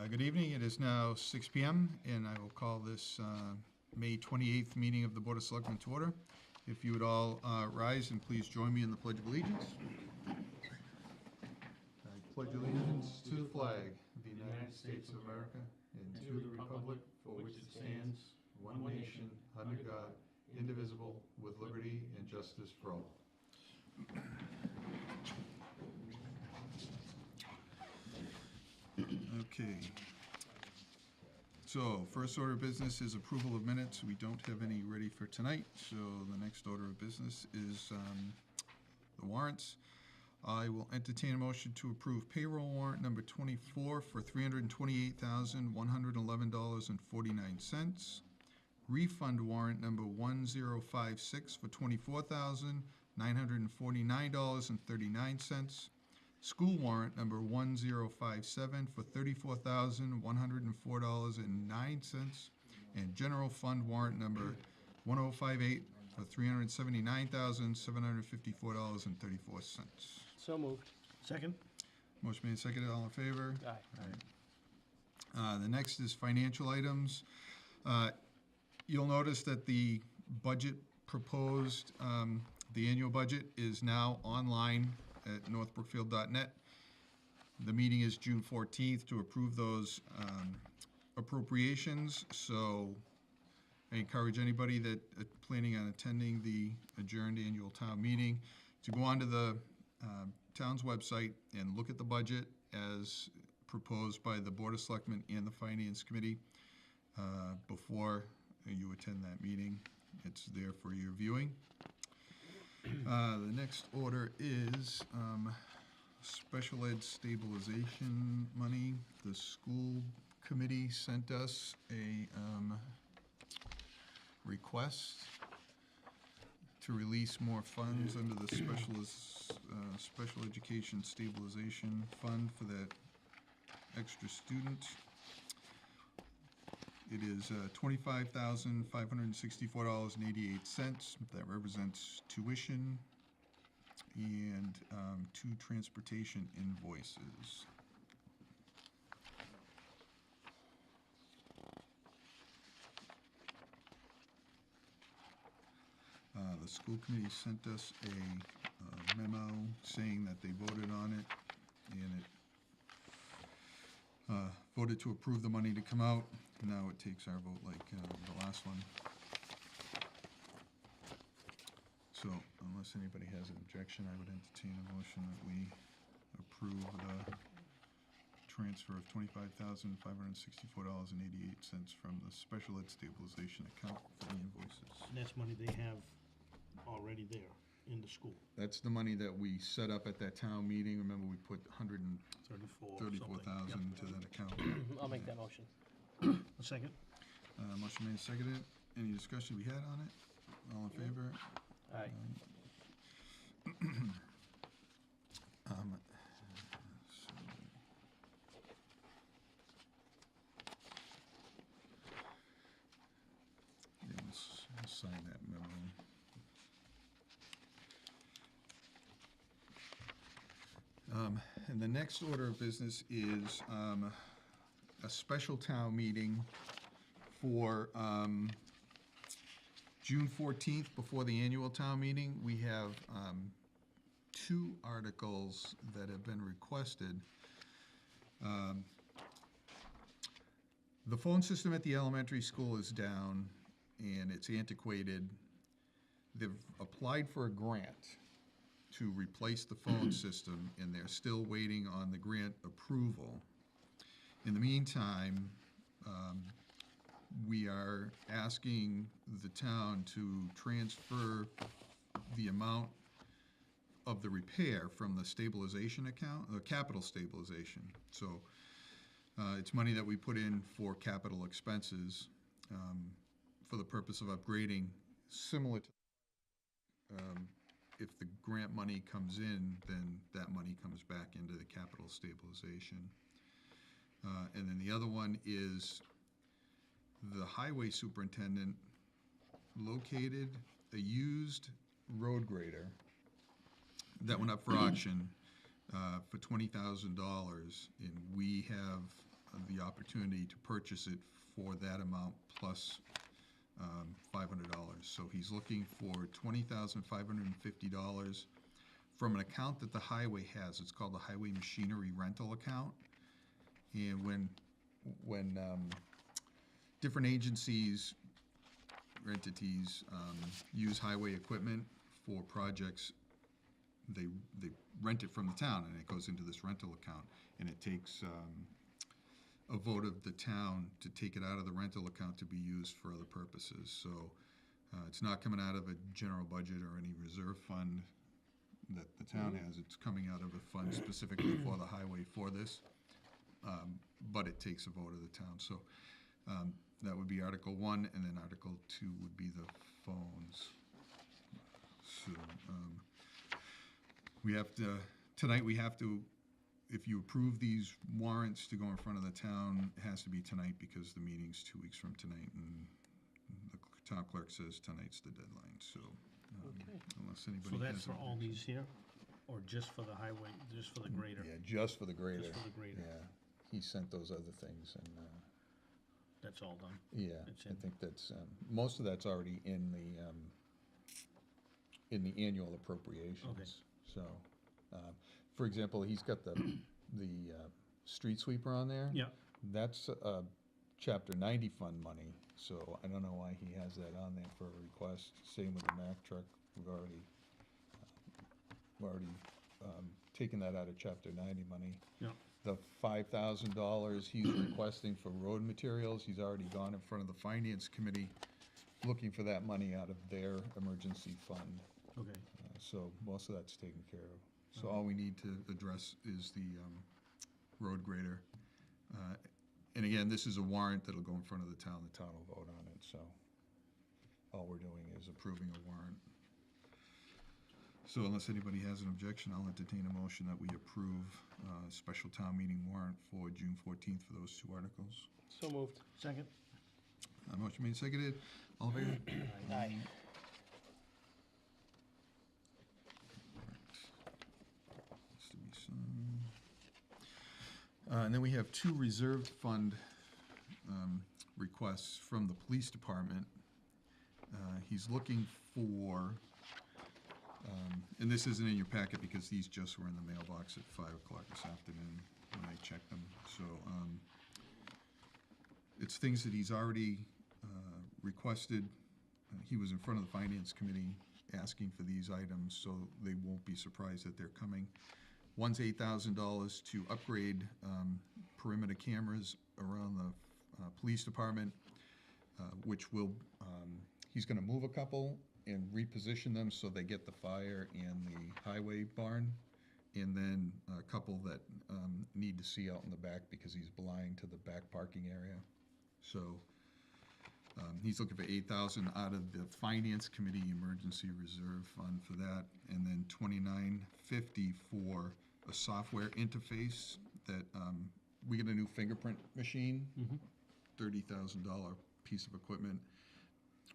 Good evening. It is now 6 p.m. and I will call this May 28th meeting of the Board of Selectmen to order. If you would all rise and please join me in the Pledge of Allegiance. I pledge allegiance to the flag of the United States of America and to the republic for which it stands, one nation, under God, indivisible, with liberty and justice for all. Okay. So, first order of business is approval of minutes. We don't have any ready for tonight, so the next order of business is the warrants. I will entertain a motion to approve payroll warrant number 24 for $328,111.49. Refund warrant number 1056 for $24,949.39. School warrant number 1057 for $34,104.09, and general fund warrant number 1058 for $379,754.34. So moved. Second? Motion made, seconded, all in favor? Aye. The next is financial items. You'll notice that the budget proposed, the annual budget is now online at northbrookfield.net. The meeting is June 14th to approve those appropriations, so I encourage anybody that planning on attending the adjourned annual town meeting to go onto the town's website and look at the budget as proposed by the Board of Selectmen and the Finance Committee before you attend that meeting. It's there for your viewing. The next order is special ed stabilization money. The school committee sent us a request to release more funds under the special education stabilization fund for that extra student. It is $25,564.88. That represents tuition and 2 transportation invoices. The school committee sent us a memo saying that they voted on it, and it voted to approve the money to come out. Now it takes our vote like the last one. So unless anybody has an objection, I would entertain a motion that we approve the transfer of $25,564.88 from the special ed stabilization account for the invoices. And that's money they have already there in the school. That's the money that we set up at that town meeting. Remember, we put $134,000 to that account. I'll make that motion. A second? Motion made, seconded. Any discussion we had on it? All in favor? Aye. Let's sign that memo. And the next order of business is a special town meeting for June 14th, before the annual town meeting. We have 2 articles that have been requested. The phone system at the elementary school is down and it's antiquated. They've applied for a grant to replace the phone system, and they're still waiting on the grant approval. In the meantime, we are asking the town to transfer the amount of the repair from the stabilization account, the capital stabilization. So it's money that we put in for capital expenses for the purpose of upgrading, similar to if the grant money comes in, then that money comes back into the capital stabilization. And then the other one is the highway superintendent located a used road grader that went up for auction for $20,000, and we have the opportunity to purchase it for that amount plus $500. So he's looking for $20,550 from an account that the highway has. It's called the Highway Machinery Rental Account. And when different agencies or entities use highway equipment for projects, they rent it from the town, and it goes into this rental account. And it takes a vote of the town to take it out of the rental account to be used for other purposes. So it's not coming out of a general budget or any reserve fund that the town has. It's coming out of a fund specifically for the highway for this, but it takes a vote of the town. So that would be Article 1, and then Article 2 would be the phones. So we have to, tonight we have to, if you approve these warrants to go in front of the town, it has to be tonight because the meeting's 2 weeks from tonight, and the town clerk says tonight's the deadline, so Okay. unless anybody So has. that's for an all objection. these here, or just for the highway, just for the grader? Yeah, just for the grader. Just for the grader. Yeah, he sent those other things, and, That's all done? yeah, It's I in. think that's, most of that's already in the annual appropriations. So, for example, he's got the street sweeper on there. Yeah, That's Chapter 90 fund money, so I don't know why he has that on there for a request. Same with the Mack truck, we've already taken that out of Chapter 90 money. yeah, The $5,000 he's requesting for road materials, he's already gone in front of the Finance Committee looking for that money out of their emergency fund. okay. So most of that's taken care of. So all we need to address is the road grader. And again, this is a warrant that'll go in front of the town will vote on it, so all we're doing is approving a warrant. So unless anybody has an objection, I'll entertain a motion that we approve special town meeting warrant for June 14th for those two articles. So moved. Second? Motion made, seconded, all in favor? Aye. That's to be signed. And then we have two reserved fund requests from the police department. He's looking for, and this isn't in your packet because these just were in the mailbox at 5 o'clock this afternoon when I checked them. So it's things that he's already requested. He was in front of the Finance Committee asking for these items, so they won't be surprised that they're coming. One's $8,000 to upgrade perimeter cameras around the police department, which will, he's gonna move a couple and reposition them so they get the fire and the highway barn, and then a couple that need to see out in the back because he's blind to the back parking area. So he's looking for $8,000 out of the Finance Committee Emergency Reserve Fund for that, and then $29.50 for a software interface that, we get a new fingerprint machine, $30,000 piece of equipment.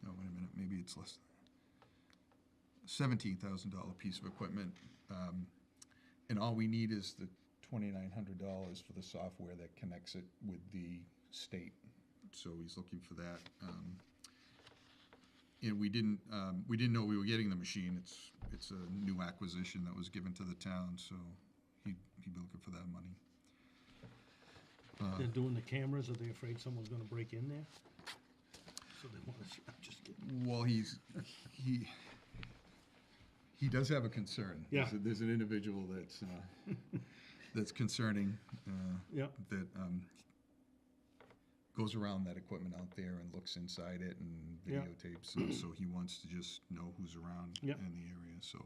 Oh, wait a minute, maybe it's less. $17,000 piece of equipment. And all we need is the $2,900 for the software that connects it with the state. So he's looking for that. And we didn't know we were getting the machine. It's a new acquisition that was given to the town, so he'd be looking for that money. They're doing the cameras, are they afraid someone's gonna break in there? So they wanna, I'm just kidding. Well, he does have a concern. Yeah. There's an individual that's concerning, Yeah, that goes around that equipment out there and looks inside it and Yeah. videotapes, and so he wants to just know who's around Yeah. in the area, so.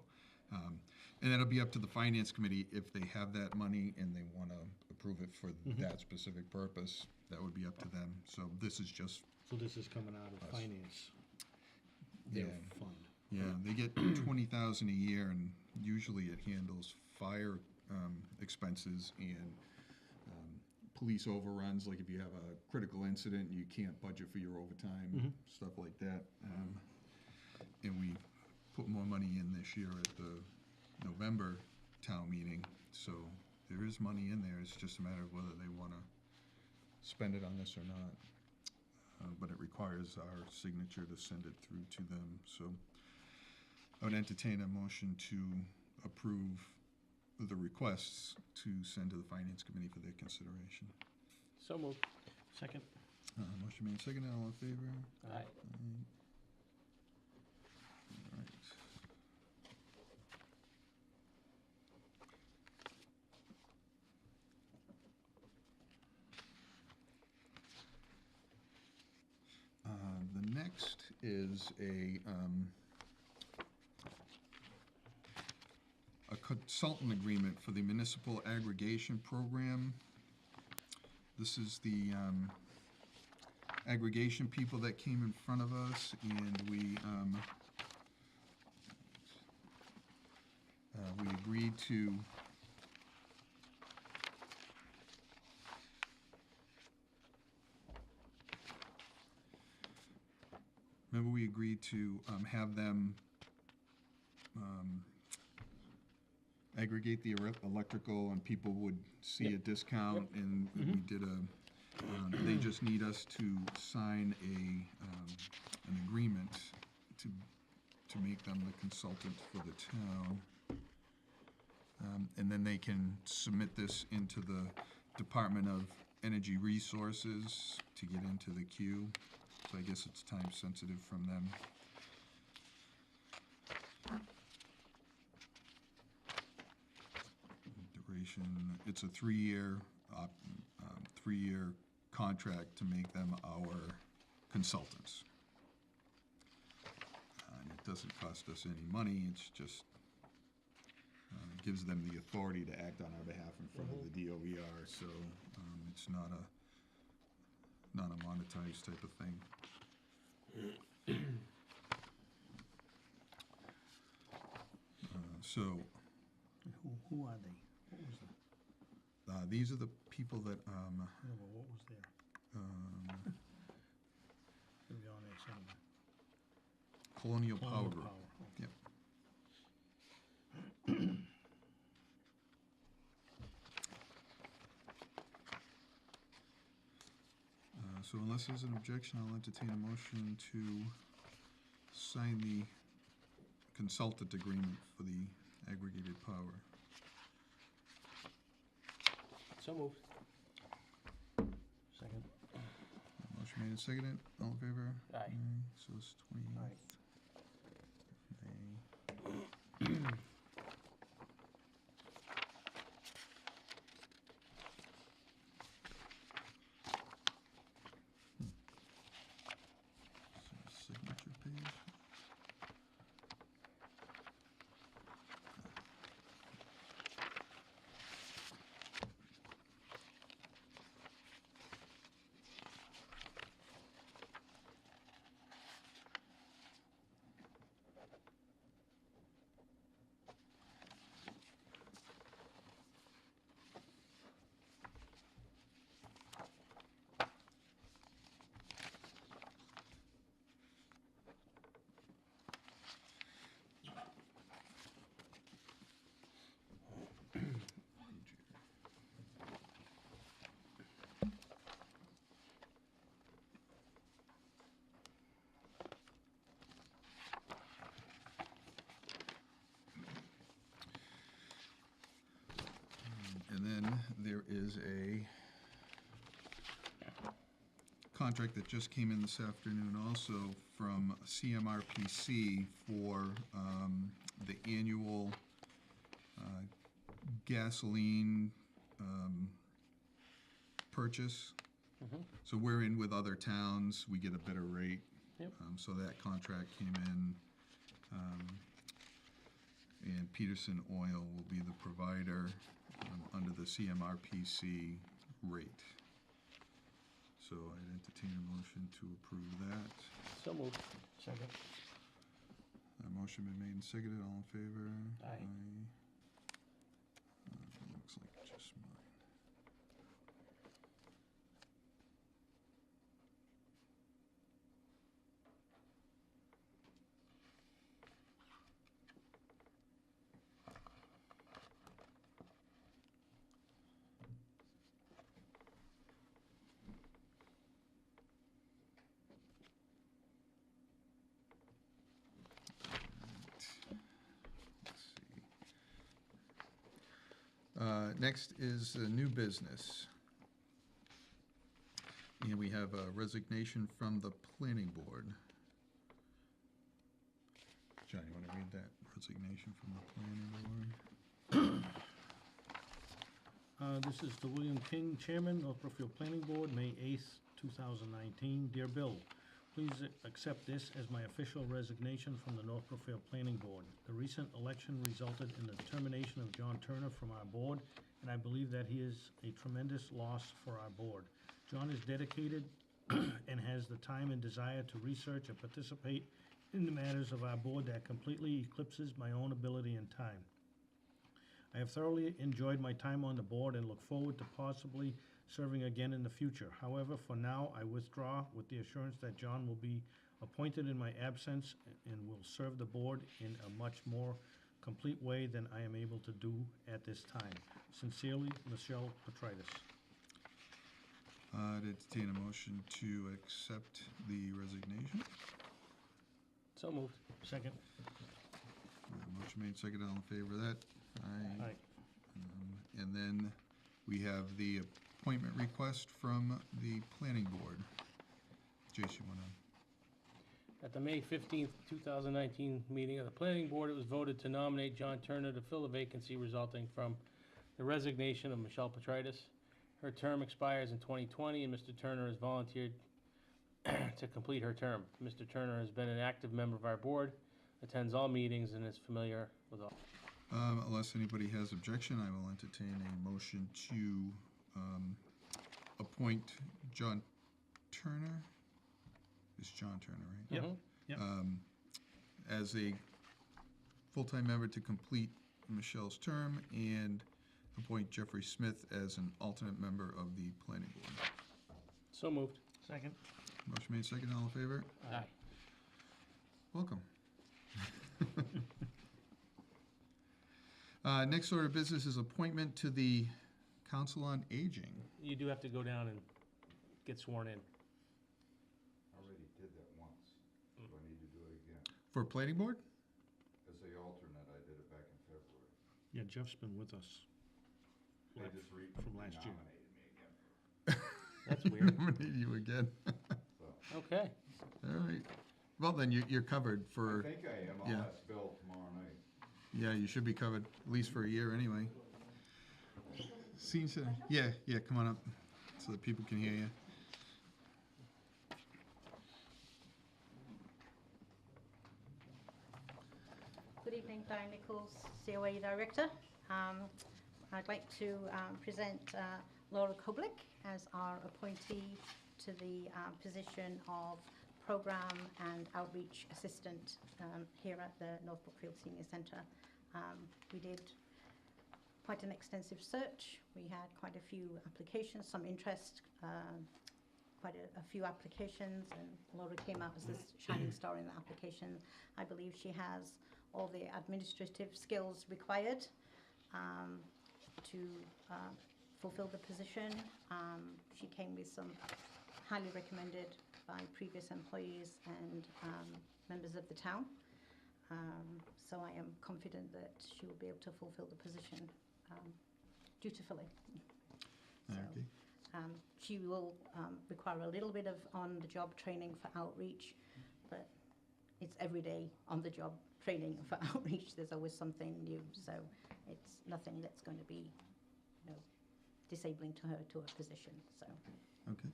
And that'll be up to the Finance Committee, if they have that money and they want to approve it for that specific purpose, that would be up to them. So this is just, so this is coming out of Us. finance, their Yeah. fund. yeah, they get $20,000 a year, and usually it handles fire expenses and police overruns, like if you have a critical incident, you can't budget for your overtime, stuff like that. And we put more money in this year at the November town meeting, so there is money in there. It's just a matter of whether they want to spend it on this or not. But it requires our signature to send it through to them, so I would entertain a motion to approve the requests to send to the Finance Committee for their consideration. So moved. Second? Motion made, seconded, all in favor? Aye. All right. The next is a consultant agreement for the municipal aggregation program. This is the aggregation people that came in front of us, and we agreed to have them aggregate the electrical, and people would see a discount, and we did they just need us to sign an agreement to make them the consultant for the town. And then they can submit this into the Department of Energy Resources to get into the queue. So I guess it's time sensitive from them. Duration, it's a three-year contract to make them our consultants. And it doesn't cost us any money, it's just gives them the authority to act on our behalf in front of the DOER, so it's not a monetized type of thing. So Who are they? What was the, these are the people that no, but what was there? Gonna be on there somewhere. Colonial Power Colonial Group. Power, okay. Yep. So unless there's an objection, I'll entertain a motion to sign the consultant agreement for the aggregated power. So moved. Second? Motion made and seconded, all in favor? Aye. So it's 28th May. Signature page. And then there is a contract that just came in this afternoon also from CMRPC for the annual gasoline purchase. So we're in with other towns, we get a better rate. Yep. So that contract came in. And Peterson Oil will be the provider under the CMRPC rate. So I'd entertain a motion to approve that. So moved. Second? Motion been made and seconded, all in favor? Aye. Looks like just mine. Next is new business. And we have a resignation from the planning board. John, you want to read that resignation from the planning board? This is the William King, Chairman, North Brookfield Planning Board, May 8th, 2019. Dear Bill, please accept this as my official resignation from the North Brookfield Planning Board. The recent election resulted in the termination of John Turner from our board, and I believe that he is a tremendous loss for our board. John is dedicated and has the time and desire to research and participate in the matters of our board that completely eclipses my own ability and time. I have thoroughly enjoyed my time on the board and look forward to possibly serving again in the future. However, for now, I withdraw with the assurance that John will be appointed in my absence and will serve the board in a much more complete way than I am able to do at this time. Sincerely, Michelle Petritis. I'd entertain a motion to accept the resignation. So moved. Second. Motion made, second, all in favor of that? Aye. Aye. And then we have the appointment request from the planning board. Jason, you want to? At the May 15th, 2019 meeting of the Planning Board, it was voted to nominate John Turner to fill the vacancy resulting from the resignation of Michelle Petritis. Her term expires in 2020, and Mr. Turner has volunteered to complete her term. Mr. Turner has been an active member of our board, attends all meetings, and is familiar with all. Unless anybody has objection, I will entertain a motion to appoint John Turner. It's John Turner, right? Yep. Yep. As a full-time member to complete Michelle's term, and appoint Jeffrey Smith as an alternate member of the planning board. So moved. Second. Motion made, second, all in favor? Aye. Welcome. Next order of business is appointment to the Council on Aging. You do have to go down and get sworn in. I already did that once. Do I need to do it again? For planning board? As the alternate, I did it back in February. Yeah, Jeff's been with us. They just From last year. nominated me again. That's weird. Nominate you again. Okay. All right. Well, then you're covered I for, think I am. I'll yeah. ask Bill tomorrow night. yeah, you should be covered at least for a year anyway. Seems to, yeah, come on up so that people can hear you. Good evening, Diane Nichols, COA Director. I'd like to present Laura Koblick as our appointee to the position of Program and Outreach Assistant here at the North Brookfield Senior Centre. We did quite an extensive search. We had quite a few applications, some interest, quite a few applications, and Laura came out as this shining star in the application. I believe she has all the administrative skills required to fulfill the position. She came with some highly recommended by previous employees and members of the town. So I am confident that she will be able to fulfill the position dutifully. So, Okay. she will require a little bit of on-the-job training for outreach, but it's everyday on-the-job training for outreach. There's always something new, so it's nothing that's going to be, disabling to her to her position. So. Okay.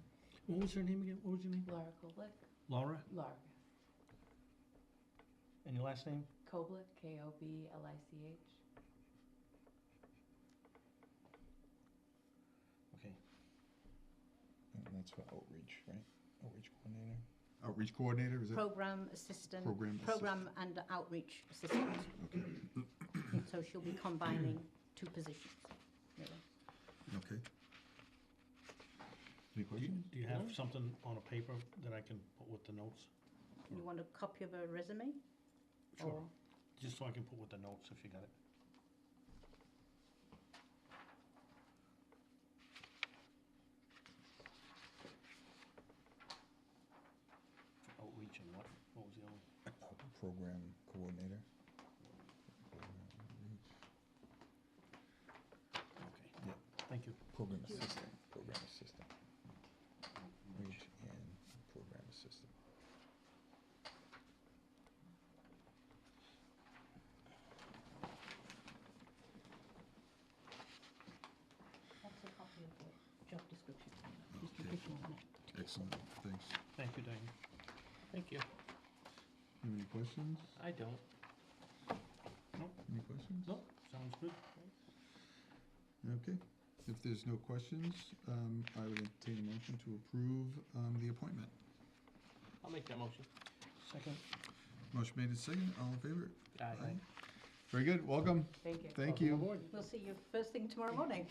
What was her name again? What was your name? Laura Koblick. Laura? Laura. And your last name? Koblick, K-O-B-L-I-C-H. Okay. And that's for outreach, right? Outreach coordinator? Outreach coordinator, is it? Program assistant. Program and outreach assistant. Okay. And so she'll be combining two positions, really. Okay. Any Do questions? you have something on a paper that I can put with the notes? You want a copy of her resume? Sure. Or- Just so I can put with the notes if you got it. For outreach and what? What was the other one? Program coordinator. Program assistant. Wage and program assistant. That's a copy of the job description. Just Okay. a picture on it. Excellent, thanks. Thank you, Diane. Thank you. You have any questions? I don't. Any questions? Nope, sounds good. Okay, if there's no questions, I would entertain a motion to approve, the appointment. I'll make that motion. Second. Motion made and seconded, all in favor? Aye. Very good, welcome, Thank you. thank Welcome you. aboard. We'll see you first thing tomorrow morning.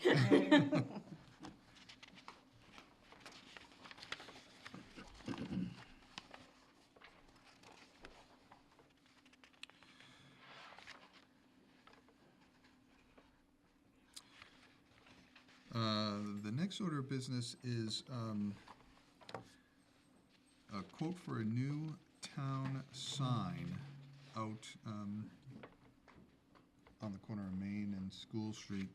The next order of business is a quote for a new town sign out on the corner of Main and School Street.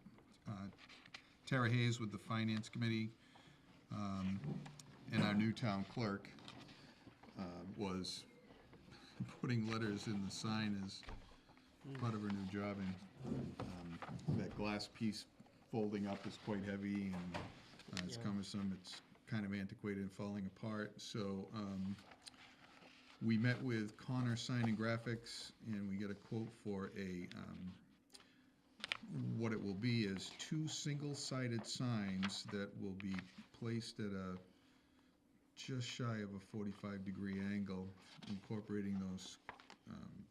Tara Hayes with the Finance Committee and our new town clerk was putting letters in the sign as part of her new job, and that glass piece folding up is quite heavy, and it's Yeah. cumbersome, it's kind of antiquated and falling apart, so we met with Connor Sign and Graphics, and we get a quote for a, what it will be is 2 single-sided signs that will be placed at a just shy of a 45-degree angle, incorporating those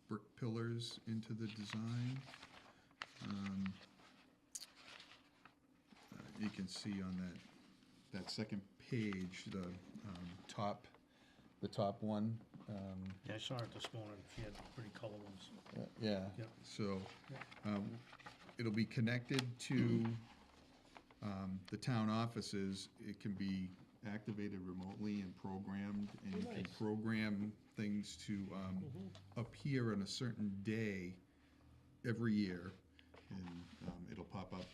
brick pillars into the design. You can see on that second page, the top one. Yeah, I saw it this morning. She had pretty color ones. Yeah, Yep. so it'll be connected to the town offices. It can be activated remotely and programmed, and you can Nice. program things to appear on a certain day every year, and it'll pop up.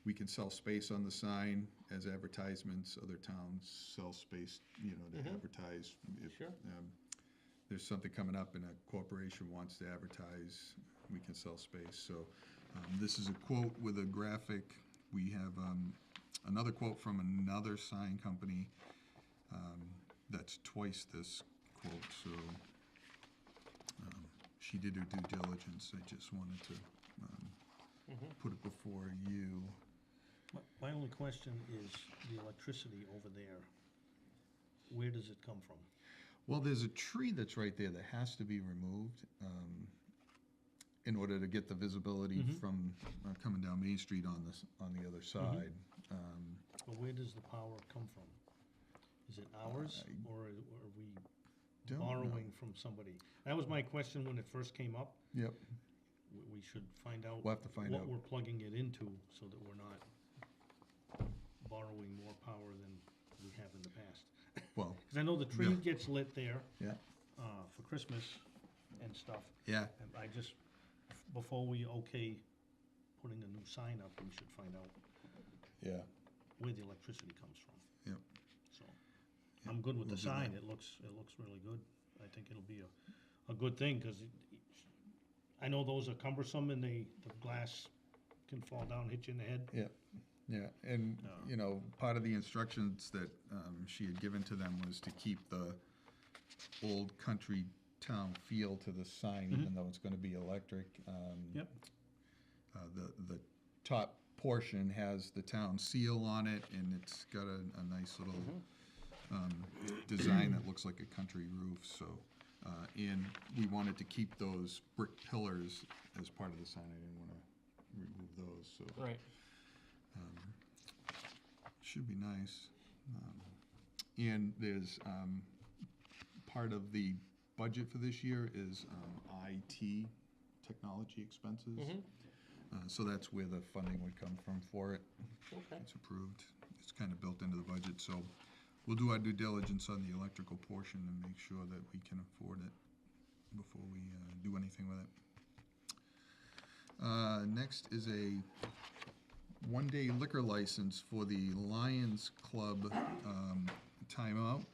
We can sell space on the sign as advertisements. Other towns sell space, to advertise. If Sure. there's something coming up and a corporation wants to advertise, we can sell space. So this is a quote with a graphic. We have another quote from another sign company that's twice this quote. So she did her due diligence. I just wanted to put it before you. My only question is the electricity over there. Where does it come from? Well, there's a tree that's right there that has to be removed in order to get the visibility from coming down Main Street on the other side. But where does the power come from? Is it ours, or are we Don't know. borrowing from somebody? That was my question when it first came up. Yep. We should find out We'll have to find what out. we're plugging it into, so that we're not borrowing more power than we have in the past. Well, Because I know the tree Yeah. gets lit there yeah, for Christmas and stuff. yeah. And I just, before we okay putting a new sign up, we should find out Yeah. where the electricity comes from. Yep. So, I'm good with we'll the do that. sign. It looks really good. I think it'll be a good thing, because I know those are cumbersome, and the glass can fall down, hit you in the head. Yeah, yeah, and, part of the instructions that she had given to them was to keep the old country town feel to the sign, even though it's gonna be electric. Yep. The top portion has the town seal on it, and it's got a nice little design that looks like a country roof, so. And we wanted to keep those brick pillars as part of the sign. I didn't wanna remove those, so. Right. Should be nice. And there's, part of the budget for this year is IT technology expenses. So that's where the funding would come from for it. Okay. It's approved. It's kind of built into the budget, so we'll do our due diligence on the electrical portion and make sure that we can afford it before we do anything with it. Next is a one-day liquor license for the Lions Club timeout.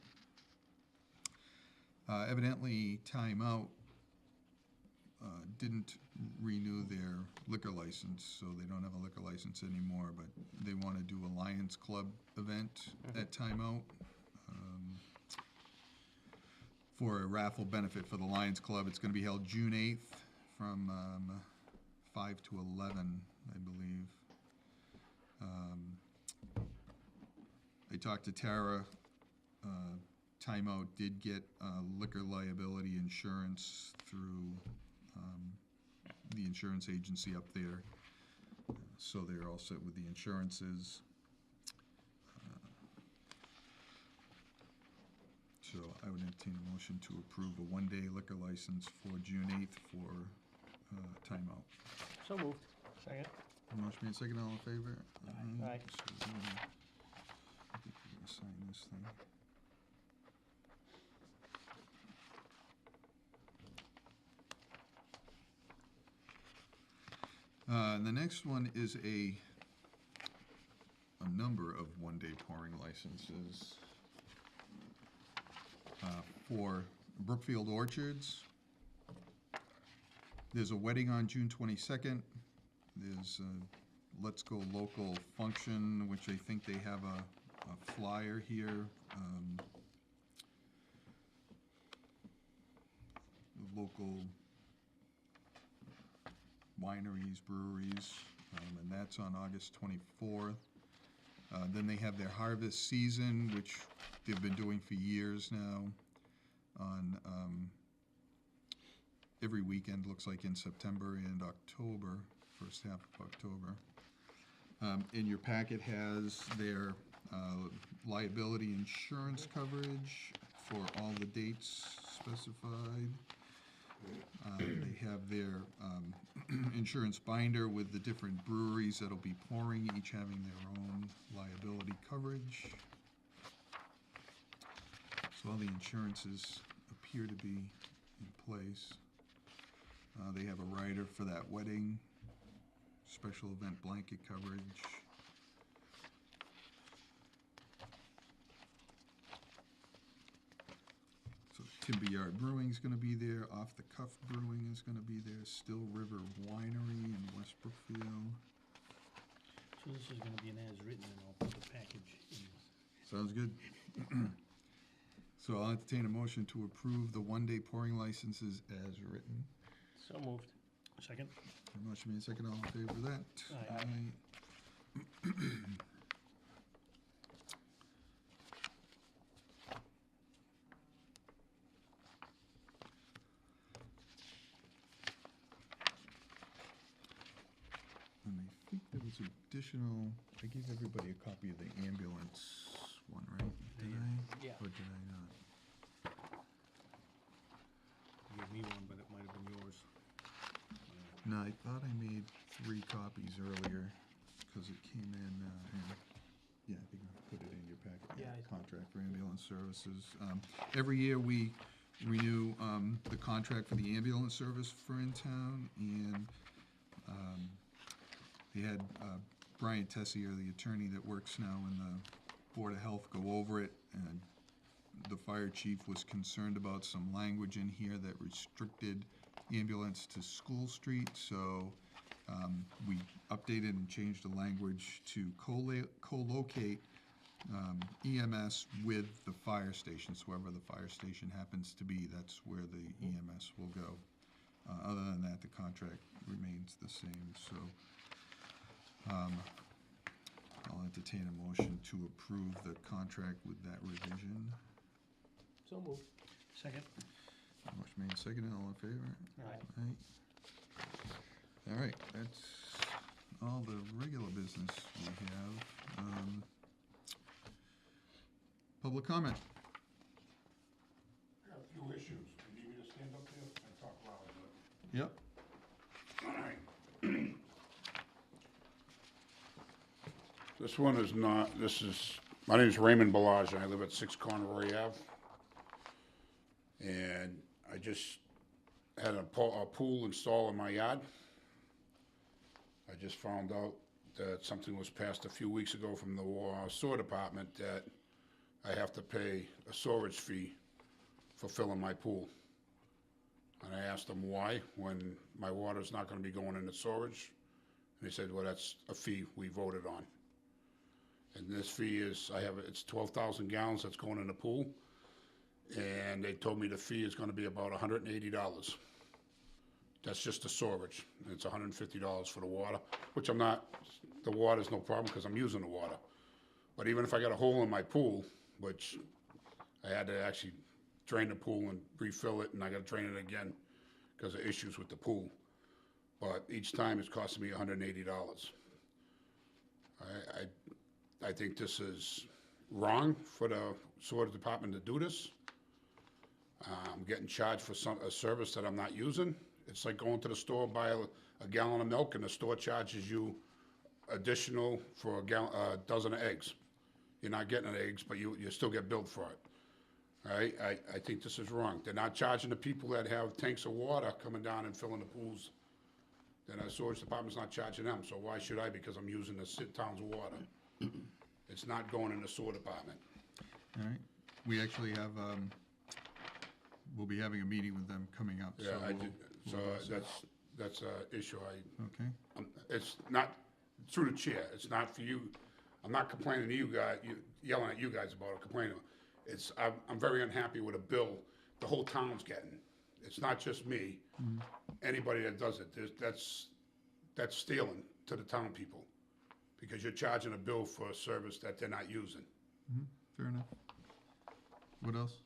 Evidently, timeout didn't renew their liquor license, so they don't have a liquor license anymore, but they want to do a Lions Club event at timeout for a raffle benefit for the Lions Club. It's going to be held June 8th from 5 to 11, I believe. I talked to Tara. Timeout did get liquor liability insurance through the insurance agency up there, so they're all set with the insurances. So I would entertain a motion to approve a one-day liquor license for June 8th for timeout. So moved. Second. Motion made second, all in favor? Aye. So, I think we're gonna sign this thing. The next one is a number of one-day pouring licenses for Brookfield Orchards. There's a wedding on June 22nd. There's a Let's Go Local function, which I think they have a flyer here. The local wineries, breweries, and that's on August 24th. Then they have their harvest season, which they've been doing for years now, on every weekend, looks like in September and October, first half of October. In your packet has their liability insurance coverage for all the dates specified. They have their insurance binder with the different breweries that'll be pouring, each having their own liability coverage. So all the insurances appear to be in place. They have a rider for that wedding, special event blanket coverage. So Timber Yard Brewing's gonna be there, Off the Cuff Brewing is gonna be there, Still River Winery in West Brookfield. So this is gonna be an as-written, and I'll put the package in. Sounds good. So I'll entertain a motion to approve the one-day pouring licenses as written. So moved. Second. Motion made second, all in favor of that? Aye. And I think there was additional, I gave everybody a copy of the ambulance one, right? Did I? Yeah. Or did I not? You gave me one, but it might have been yours. No, I thought I made 3 copies earlier, because it came in, yeah, I think I put it in your packet. Yeah, I- Contract for ambulance services. Every year we renew the contract for the ambulance service for in town, and they had Brian Tessier, the attorney that works now in the Board of Health, go over it, and the fire chief was concerned about some language in here that restricted ambulance to School Street, so we updated and changed the language to co-locate EMS with the fire station. So wherever the fire station happens to be, that's where the EMS will go. Other than that, the contract remains the same, so I'll entertain a motion to approve the contract with that revision. So moved. Second. Motion made second, all in favor? Aye. Aye. All right, that's all the regular business we have. Public comment? I got a few issues. You need me to stand up there? I talk loud, but. Yep. All right. This one is not, my name's Raymond Balaj, I live at 6 Conroy Ave. And I just had a pool installed in my yard. I just found out something was passed a few weeks ago from the sewer department that I have to pay a storage fee for filling my pool. And I asked them why, when my water's not gonna be going into storage. And they said, well, that's a fee we voted on. And this fee is, it's 12,000 gallons that's going in the pool. And they told me the fee is gonna be about $180. That's just the storage. And it's $150 for the water, which the water's no problem because I'm using the water. But even if I got a hole in my pool, which I had to actually drain the pool and refill it, and I gotta drain it again because of issues with the pool. But each time it's costing me $180. I think this is wrong for the sewer department to do this. I'm getting charged for a service that I'm not using. It's like going to the store, buy a gallon of milk, and the store charges you additional for a dozen of eggs. You're not getting the eggs, but you still get billed for it. All right, I think this is wrong. They're not charging the people that have tanks of water coming down and filling the pools. Then our storage department's not charging them, so why should I? Because I'm using the town's water. It's not going in the sewer department. All right, we actually have, we'll be having a meeting with them coming up, so. Yeah, I we'll- did, so we'll discuss. that's a issue Okay, it's not, through the chair, it's not for you, I'm not complaining to you guys, yelling at you guys about it, complaining. I'm very unhappy with a bill the whole town's getting. It's not just me, anybody that does it, that's stealing to the town people. Because you're charging a bill for a service that they're not using. fair enough. What else?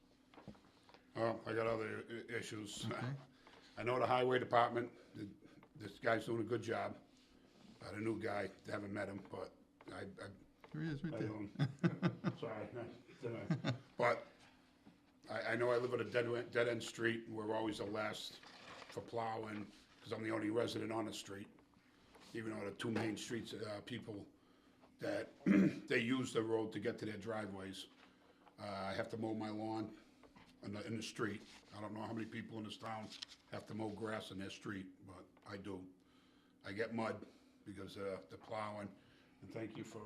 Oh, I got other issues. Okay, I know the highway department, this guy's doing a good job. The new guy, haven't met him, but there he is, right I there. don't, sorry. But I know I live at a dead-end street, and we're always the last for plowing, because I'm the only resident on the street. Even though the two main streets, people that, they use the road to get to their driveways. I have to mow my lawn in the street. I don't know how many people in this town have to mow grass in their street, but I do. I get mud because the plowing, and thank you for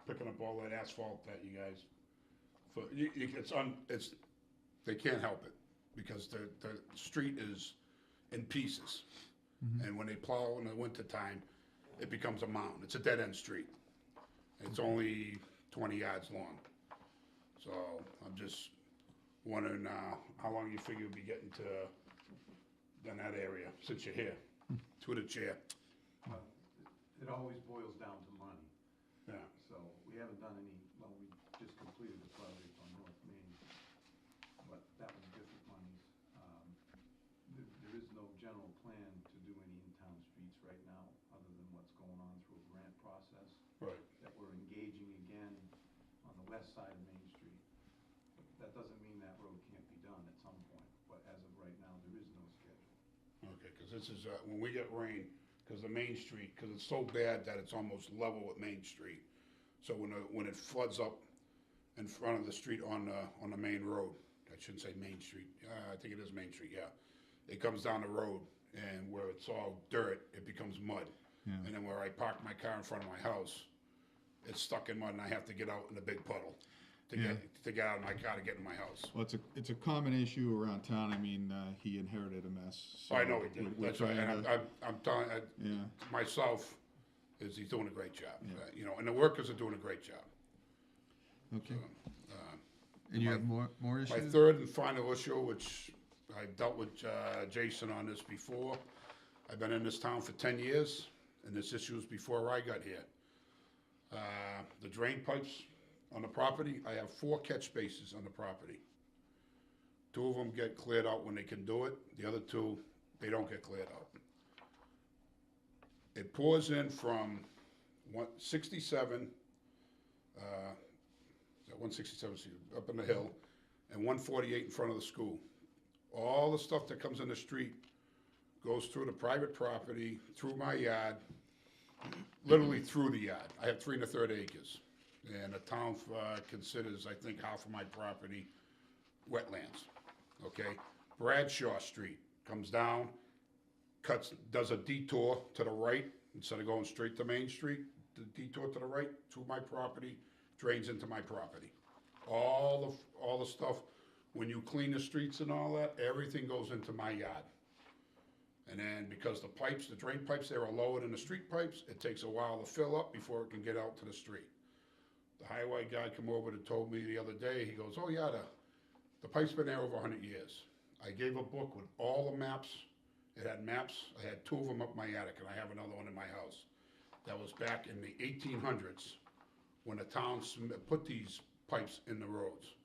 picking up all that asphalt that you guys, they can't help it, because the street is in pieces. And when they plow in the wintertime, it becomes a mountain. It's a dead-end street. It's only 20 yards long. So I'm just wondering how long you figure you'll be getting in that area, since you're here, to the chair. Well, it always boils down to money. Yeah. So we haven't done any, well, we just completed the project on North Main, but that was different monies. There is no general plan to do any in-town streets right now, other than what's going on through a grant process. Right. That we're engaging again on the west side of Main Street. That doesn't mean that road can't be done at some point, but as of right now, there is no schedule. Okay, because this is, when we get rain, because the Main Street, because it's so bad that it's almost level with Main Street. So when it floods up in front of the street on the main road, I shouldn't say Main Street, I think it is Main Street, yeah. It comes down the road, and where it's all dirt, it becomes mud. Yeah. And then where I park my car in front of my house, it's stuck in mud, and I have to get out in a big puddle to get out of my car to get in my house. Well, it's a common issue around town. I mean, he inherited a mess. So I know he did, we're that's right, trying and to- I'm telling, Yeah, myself, he's doing a great job. Yeah. And the workers are doing a great job. okay. And you have more My issues? third and final issue, which I dealt with Jason on this before. I've been in this town for 10 years, and this issue was before I got here. The drain pipes on the property, I have 4 catch spaces on the property. 2 of them get cleared out when they can do it. The other 2, they don't get cleared out. It pours in from 167, is that 167, up in the hill, and 148 in front of the school. All the stuff that comes in the street goes through the private property, through my yard, literally through the yard. I have 3 1/3 acres. And the town considers, I think, half of my property wetlands, okay? Bradshaw Street comes down, does a detour to the right, instead of going straight to Main Street, the detour to the right, to my property, drains into my property. All the stuff, when you clean the streets and all that, everything goes into my yard. And then because the pipes, the drain pipes there are lower than the street pipes, it takes a while to fill up before it can get out to the street. The highway guy come over and told me the other day, he goes, oh yeah, the pipe's been there over 100 years. I gave a book with all the maps. It had maps. I had 2 of them up my attic, and I have another one in my house. That was back in the 1800s when the town put these pipes in the roads.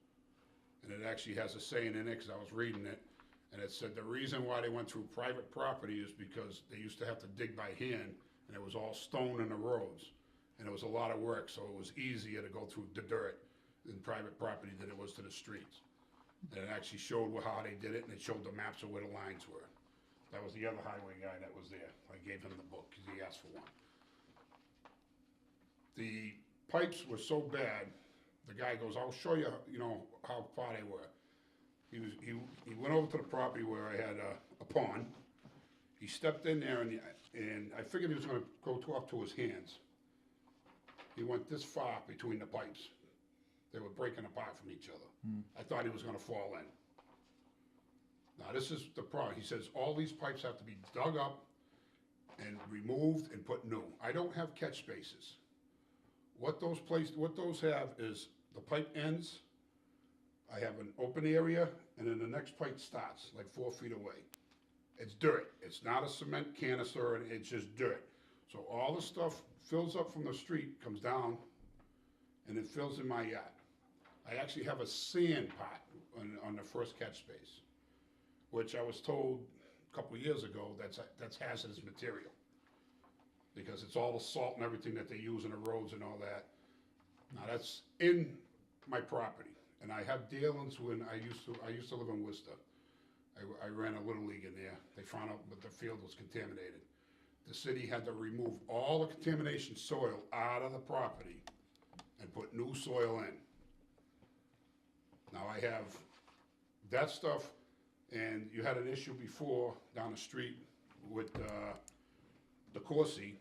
And it actually has a saying in it, because I was reading it, and it said the reason why they went through private property is because they used to have to dig by hand, and it was all stone in the roads. And it was a lot of work, so it was easier to go through the dirt in private property than it was to the streets. And it actually showed how they did it, and it showed the maps of where the lines were. That was the other highway guy that was there. I gave him the book, because he asked for one. The pipes were so bad, the guy goes, I'll show you, how far they were. He went over to the property where I had a pond. He stepped in there, and I figured he was gonna go up to his hands. He went this far between the pipes. They were breaking apart from each other. I thought he was gonna fall in. Now, this is the problem. He says all these pipes have to be dug up and removed and put new. I don't have catch spaces. What those have is the pipe ends, I have an open area, and then the next pipe starts, like 4 feet away. It's dirt. It's not a cement canister, and it's just dirt. So all the stuff fills up from the street, comes down, and it fills in my yard. I actually have a sand pot on the first catch space, which I was told a couple of years ago that's hazardous material, because it's all the salt and everything that they use in the roads and all that. Now that's in my property, and I have dealings when I used to live in Worcester. I ran a little league in there. They found out that the field was contaminated. The city had to remove all the contamination soil out of the property and put new soil in. Now I have that stuff, and you had an issue before down the street with the Corsi.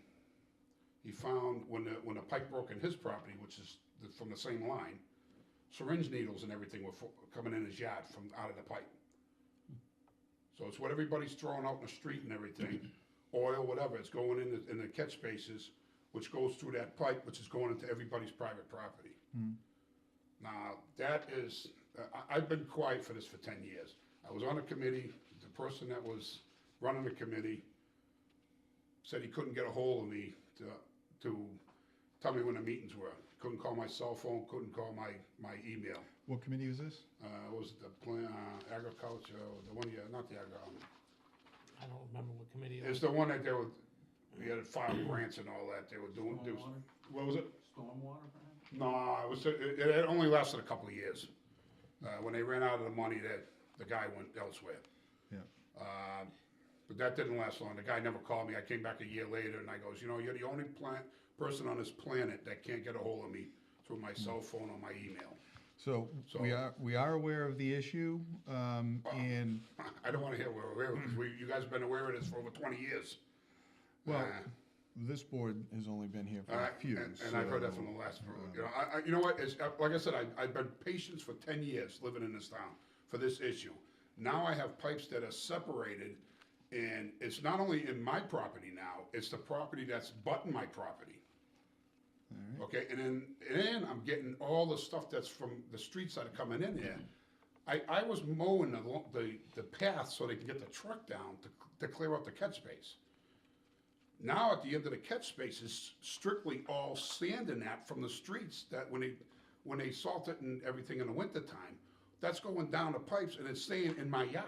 He found when the pipe broke in his property, which is from the same line, syringe needles and everything were coming in his yard from out of the pipe. So it's what everybody's throwing out in the street and everything, oil, whatever, it's going in the catch spaces, which goes through that pipe, which is going into everybody's private property. Now, that is, I've been quiet for this for 10 years. I was on a committee. The person that was running the committee said he couldn't get a hold of me to tell me when the meetings were. Couldn't call my cell phone, couldn't call my email. What committee was this? It was the agriculture, the one, not the agri. I don't remember what committee it It's was. the one that we had to file grants and all that. They were doing, Stormwater? what was it? Stormwater, perhaps? No, it only lasted a couple of years. When they ran out of the money, the guy went elsewhere. Yeah. But that didn't last long. The guy never called me. I came back a year later, and I goes, you're the only person on this planet that can't get a hold of me through my cell phone or my email. So we are aware of the issue, and I don't want to hear we're aware of it, because you guys have been aware of this for over 20 years. well, this board has only been here for a few. And I've heard that from the last, you know what, like I said, I've been patient for 10 years living in this town for this issue. Now I have pipes that are separated, and it's not only in my property now, it's the property that's butting my property. Okay, and then I'm getting all the stuff that's from the streets that are coming in there. I was mowing the path so they can get the truck down to clear out the catch space. Now at the end of the catch space is strictly all sand in that from the streets that when they salt it and everything in the wintertime, that's going down the pipes and it's staying in my yard.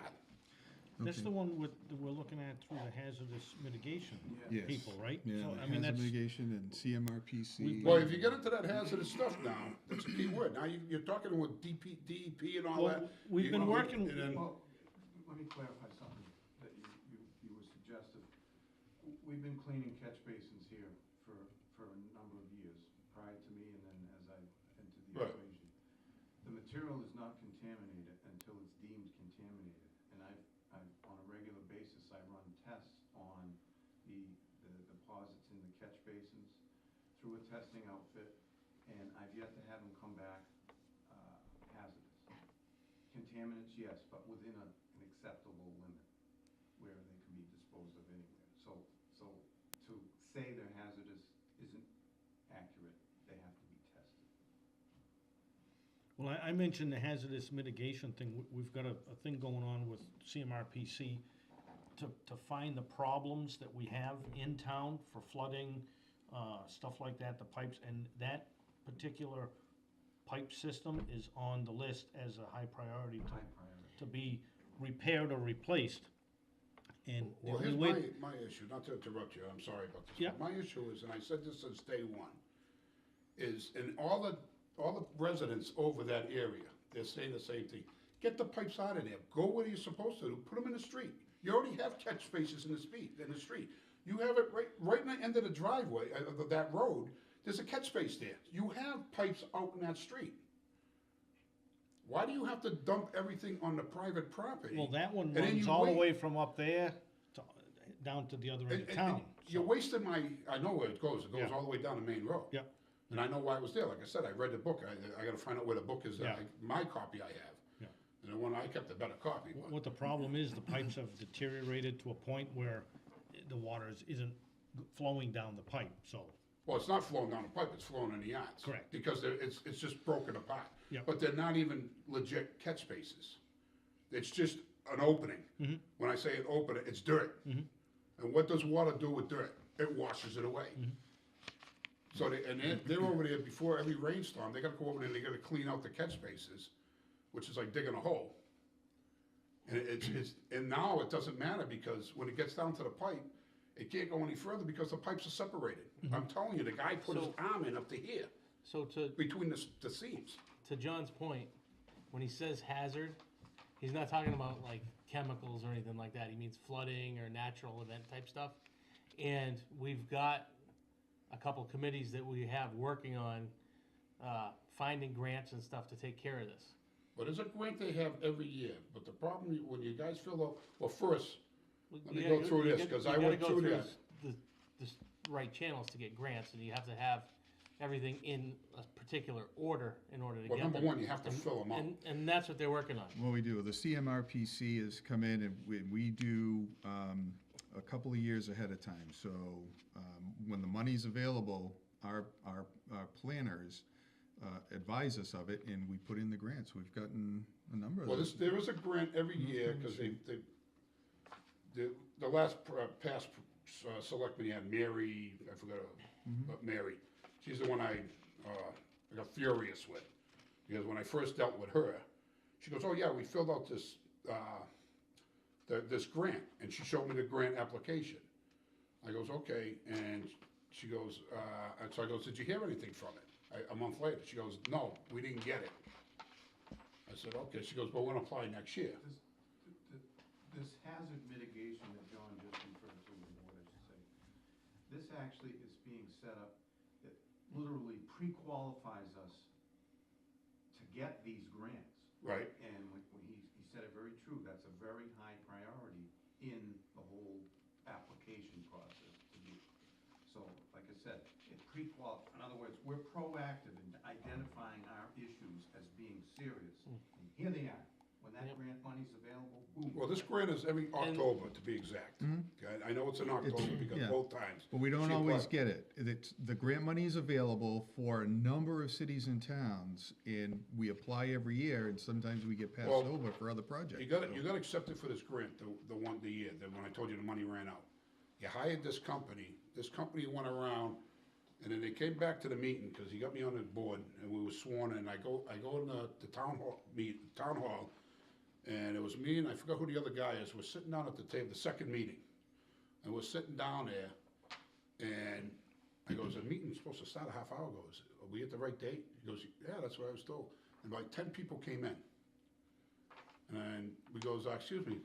That's the one that we're looking at through the hazardous mitigation Yes. people, right? Yeah, So, the I mean, hazard that's, mitigation and CMRPC. Well, if you get into that hazardous stuff now, that's a key word. Now you're talking with DEP and all that. well, we've been working, And then- Well, let me clarify something that you were suggestive. We've been cleaning catch basins here for a number of years, prior to me and then as I entered the Right. equation. The material is not contaminated until it's deemed contaminated. And I've on a regular basis, I run tests on the deposits in catch basins through a testing outfit, and I've yet to have them come back hazardous. Contaminants, yes, but within an acceptable limit where they can be disposed of anywhere. So to say they're hazardous isn't accurate. They have to be tested. Well, I mentioned the hazardous mitigation thing. We've got a thing going on with CMRPC to find the problems that we have in town for flooding, stuff like that, the pipes, and that particular pipe system is on the list as a high priority High priority. to be repaired or replaced. And the Well, only here's way, my issue, not to interrupt you, I'm sorry about this. Yeah. My issue is, and I said this since day one, is in all the residents over that area, they're saying the same thing. Get the pipes out of there, go where you're supposed to, put them in the street. You already have catch spaces in the street. You have it right in the end of the driveway, of that road, there's a catch space there. You have pipes out in that street. Why do you have to dump everything on the private property? well, that one And then runs you all the wait. way from up there to, down to the other end of town. You're So- wasting I know where it goes Yeah. all the way down the main road. Yep. And I know why it was there, like I said, I read the book, I gotta find out where the book is, Yeah. my copy I have. Yeah. And the one I kept a better copy, but, What the problem is, the pipes have deteriorated to a point where the water isn't flowing down the pipe, so. well, it's not flowing down the pipe, it's flowing in the yards. Correct. Because it's just broken apart. Yeah. But they're not even legit catch spaces. It's just an opening. Mm-hmm. When I say an opening, it's dirt. And what does water do with dirt? It washes it away. Mm-hmm. So they're over there before every rainstorm, they gotta go over there and they gotta clean out the catch spaces, which is like digging a hole. And and now it doesn't matter because when it gets down to the pipe, it can't go any further because the pipes are separated. I'm telling you, the guy put his So- arm in up to here, So between the seams. to John's point, when he says hazard, he's not talking about like chemicals or anything like that. He means flooding or natural event type stuff. And we've got a couple committees that we have working on finding grants and stuff to take care of this. But there's a grant they have every year, but the problem, when you guys fill out, well, first, let me go through this, because I went through this. The right channels to get grants, and you have to have everything in a particular order in order to Well, get number them. one, you have to fill them out. And that's what they're working on. What we do, the CMRPC has come in and we do a couple of years ahead of time. So when the money's available, our planners advise us of it and we put in the grants. We've gotten a number of Well, those. there is a grant every year, because the last past selectman, you had Mary, I forgot her, Mary. She's the one I got furious with, because when I first dealt with her, she goes, oh yeah, we filled out this, this grant, and she showed me the grant application. I goes, okay, and she goes, so I goes, did you hear anything from it? A month later, she goes, no, we didn't get it. I said, okay, she goes, but we're gonna apply next year. This hazard mitigation that John just referred to, the board, I should say, this actually is being set up, it literally pre-qualifies us to get these grants. Right. And when he said it very true, that's a very high priority in the whole application process to do. So, like I said, it pre-qualifies, in other words, we're proactive in identifying our issues as being serious. And here they are, when that Yep. grant money's available, boom. Well, this grant is every October, to be exact. Okay, I know it's in October because yeah. both times. But we don't she always applied. get it. The grant money is available for a number of cities and towns, and we apply every year, and sometimes we get passed Well, over for other projects. You got accepted for this grant, the year, when I told you the money ran out. You hired this company went around, and then they came back to the meeting, because he got me on the board, and we were sworn in, I go in the town hall, and it was me and I forgot who the other guy is, we're sitting down at the table, the second meeting, and we're sitting down there, and I goes, the meeting's supposed to start a half hour ago, are we at the right date? He goes, yeah, that's what I was told, and like 10 people came in. And we goes, excuse me,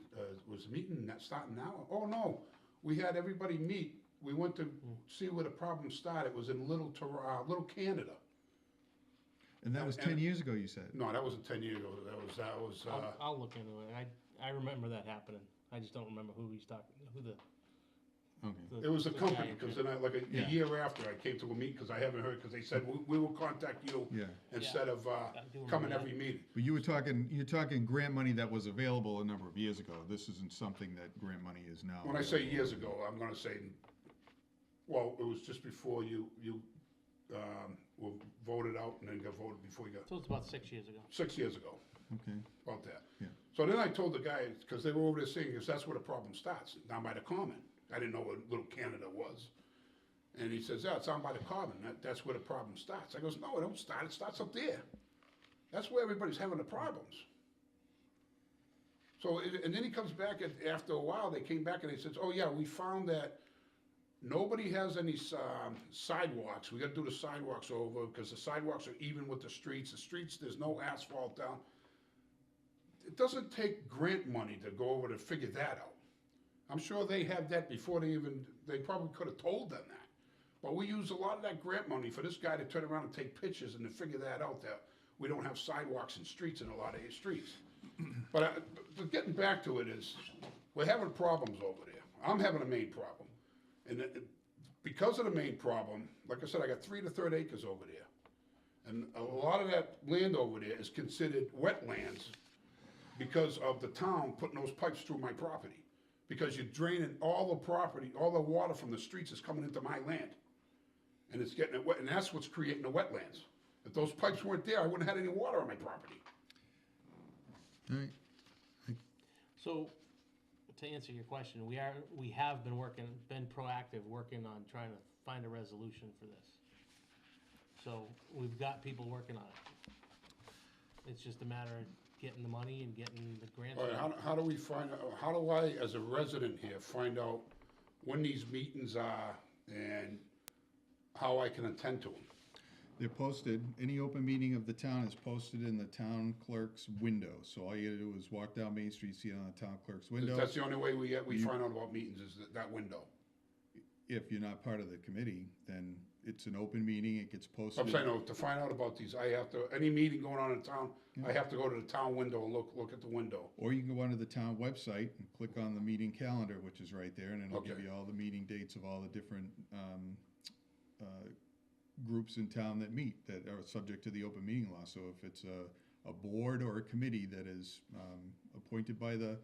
was the meeting not starting now? Oh, no, we had everybody meet, we went to see where the problem started, it was in Little Canada. And that was and- 10 years ago, you said? No, that wasn't 10 years ago, that was, I'll look into it. I remember that happening. I just don't remember who he's talking, who the Okay. It was a the company, giant because chip. then like a Yeah. year after, I came to a meeting, because I haven't heard, because they said, we will contact you Yeah. instead of, I do remember coming that. every meeting. But you're talking grant money that was available a number of years ago. This isn't something that grant money is now. When I say available. years ago, I'm gonna say, well, it was just before you, were voted out and then got voted before you got, So it's about 6 years ago. 6 years ago, Okay, about that. Yeah. So then I told the guy, because they were over there saying, because that's where the problem starts, down by the common. I didn't know what Little Canada was. And he says, yeah, it's down by the common, that's where the problem starts. I goes, no, it don't start, it starts up there. That's where everybody's having the problems. So, and then he comes back, after a while, they came back and they says, oh yeah, we found that nobody has any sidewalks. We gotta do the sidewalks over, because the sidewalks are even with the streets. The streets, there's no asphalt down. It doesn't take grant money to go over to figure that out. I'm sure they had that before they probably could have told them that. But we use a lot of that grant money for this guy to turn around and take pictures and to figure that out, that we don't have sidewalks and streets in a lot of these streets. But getting back to it is, we're having problems over there. I'm having a main problem. And because of the main problem, like I said, I got 3 1/3 acres over there. And a lot of that land over there is considered wetlands because of the town putting those pipes through my property. Because you're draining all the property, all the water from the streets is coming into my land. And it's getting it wet, and that's what's creating the wetlands. If those pipes weren't there, I wouldn't have had any water on my property. all right. So, to answer your question, we have been proactive, working on trying to find a resolution for this. So, we've got people working on it. It's just a matter of getting the money and getting the grant. All right, how do we find out, how do I, as a resident here, find out when these meetings are and how I can attend to them? They're posted, any open meeting of the town is posted in the town clerk's window. So all you gotta do is walk down Main Street, see it on the town clerk's window. That's the only way we find out about meetings, is that window. If you're not part of the committee, then it's an open meeting, it gets posted. I'm saying, no, to find out about these, I have to, any meeting going on in town, I have to go to the town window and look at the window. Or you can go onto the town website and click on the meeting calendar, which is right there, and it'll give Okay. you all the meeting dates of all the different groups in town that meet, that are subject to the open meeting law. So if it's a board or a committee that is appointed by the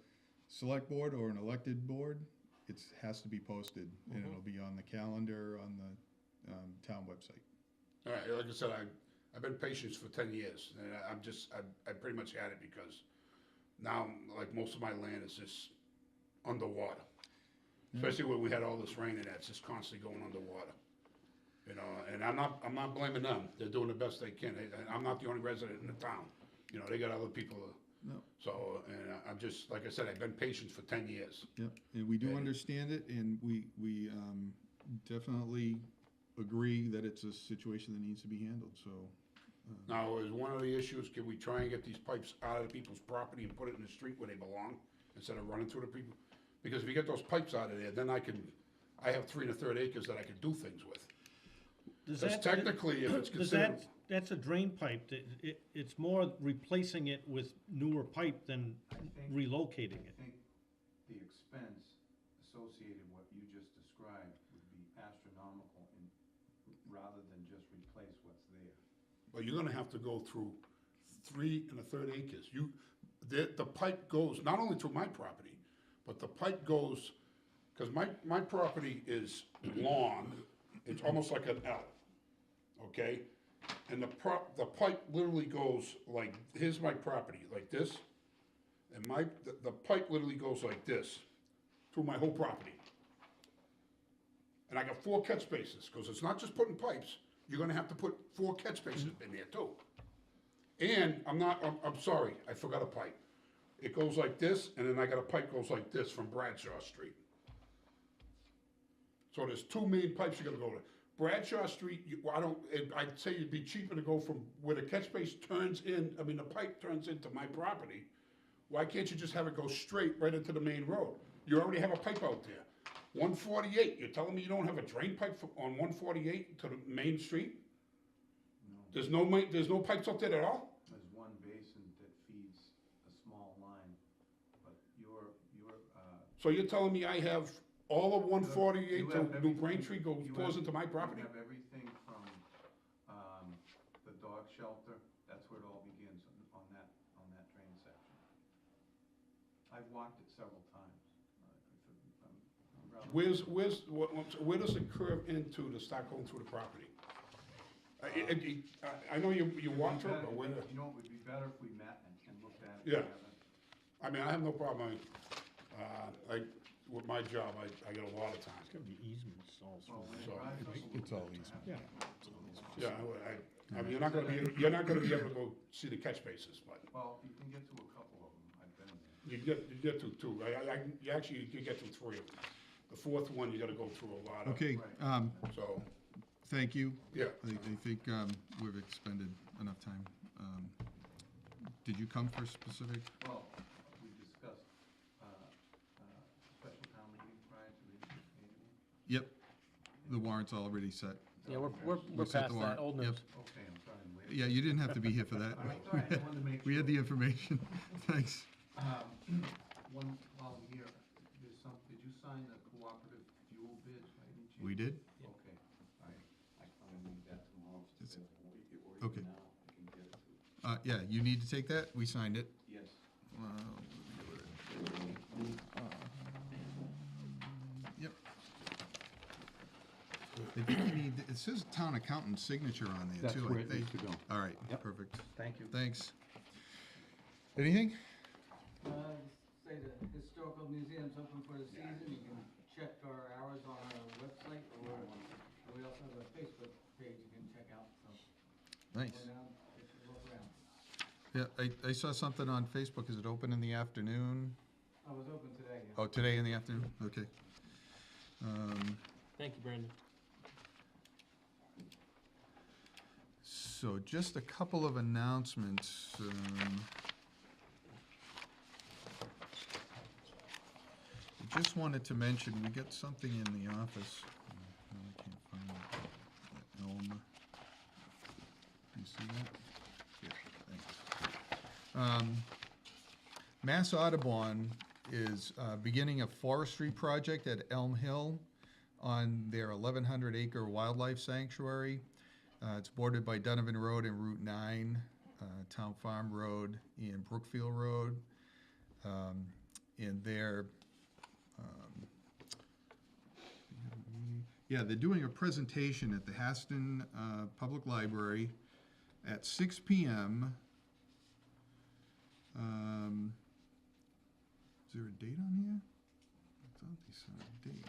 select board or an elected board, it has to be posted, and it'll be on the calendar on the town website. All right, like I said, I've been patient for 10 years, and I pretty much had it, because now, like, most of my land is just underwater. Especially when we had all this rain, and it's just constantly going underwater. You know, and I'm not blaming them. They're doing the best they can. I'm not the only resident in the town. You know, they got other people. No. So, and I'm just, like I said, I've been patient for 10 years. Yep, and we do Okay. understand it, and we definitely agree that it's a situation that needs to be handled, so. Now, is one of the issues, can we try and get these pipes out of the people's property and put it in the street where they belong, instead of running through the people? Because if you get those pipes out of there, then I have 3 1/3 acres that I could do things with. Does Because that- technically, if it's Does considered, that's a drain pipe, it's more replacing it with newer pipe than I think, relocating I it. think the expense associated with what you just described would be astronomical, rather than just replace what's there. but you're gonna have to go through 3 1/3 acres. The pipe goes not only through my property, but the pipe goes, because my property is long, it's almost like an L, okay? And the pipe literally goes like, here's my property, like this, and the pipe literally goes like this, through my whole property. And I got 4 catch spaces, because it's not just putting pipes, you're gonna have to put 4 catch spaces in there too. And I'm sorry, I forgot a pipe. It goes like this, and then I got a pipe goes like this from Bradshaw Street. So there's 2 main pipes you're gonna go to. Bradshaw Street, I'd say it'd be cheaper to go from where the catch base turns in, the pipe turns into my property. Why can't you just have it go straight right into the main road? You already have a pipe out there. 148, you're telling me you don't have a drain pipe on 148 to the main street? No, There's no pipes up there at all? there's one basin that feeds a small line, but So you're telling me I have all of 148 You to have New everything- Braintree goes, you goes have- into my property? You have everything from, the dog shelter, that's where it all begins, on that drain section. I've walked it several times. I'm rather- Where does it curve into to start going through the property? I know you walked through it, but where? You know, it would be better if we met and looked at it Yeah. together. I mean, I have no problem, with my job, I get a lot of time. It's gonna be easements all Well, through. when it So, dries up a little it's all bit, easement. Yeah. Yeah, I mean, you're not gonna be able to go see the catch bases, but Well, you can get to a couple of them, I've been there. you get to two. You actually, you get to three of them. The fourth one, you gotta go through a lot of. Okay, Right. So, thank you. yeah. I think we've expended enough time. Did you come for specific? Well, we discussed, special town meeting prior to the annual. Yep, the warrant's already set. Yeah, we're We set past the that, warrant. old Yep. news. Okay, I'm sorry, I'm late. Yeah, you didn't have to be here for that. All right, all right, I wanted to make We had sure. the information. Thanks. While I'm here, did you sign the cooperative fuel bid by any chance? We did? Okay, all right, I probably need that tomorrow, It's- or okay. even now, I can get it to. Yeah, you need to take that? We signed it. Yes. Yep. I think you need, it says town accountant's signature on there too, I think. to go. All right, Yep. perfect. Thank you. Thanks. Anything? Say the historical museum's open for the season, you can check our hours on our website, or we also have a Facebook page you can check out, so. Nice. Go down, take a look around. Yeah, I saw something on Facebook. Is it open in the afternoon? I was open today, yeah. Oh, today in the afternoon? Okay. Thank you, Brandon. So just a couple of announcements. I just wanted to mention, we got something in the office. No, I can't find it. The Elm. You see that? Yeah, thanks. Mass Audubon is beginning a forestry project at Elm Hill on their 1,100 acre wildlife sanctuary. It's bordered by Donovan Road and Route 9, Town Farm Road and Brookfield Road. And they're, they're doing a presentation at the Haston Public Library at 6 p.m. Is there a date on here? I thought they said a date.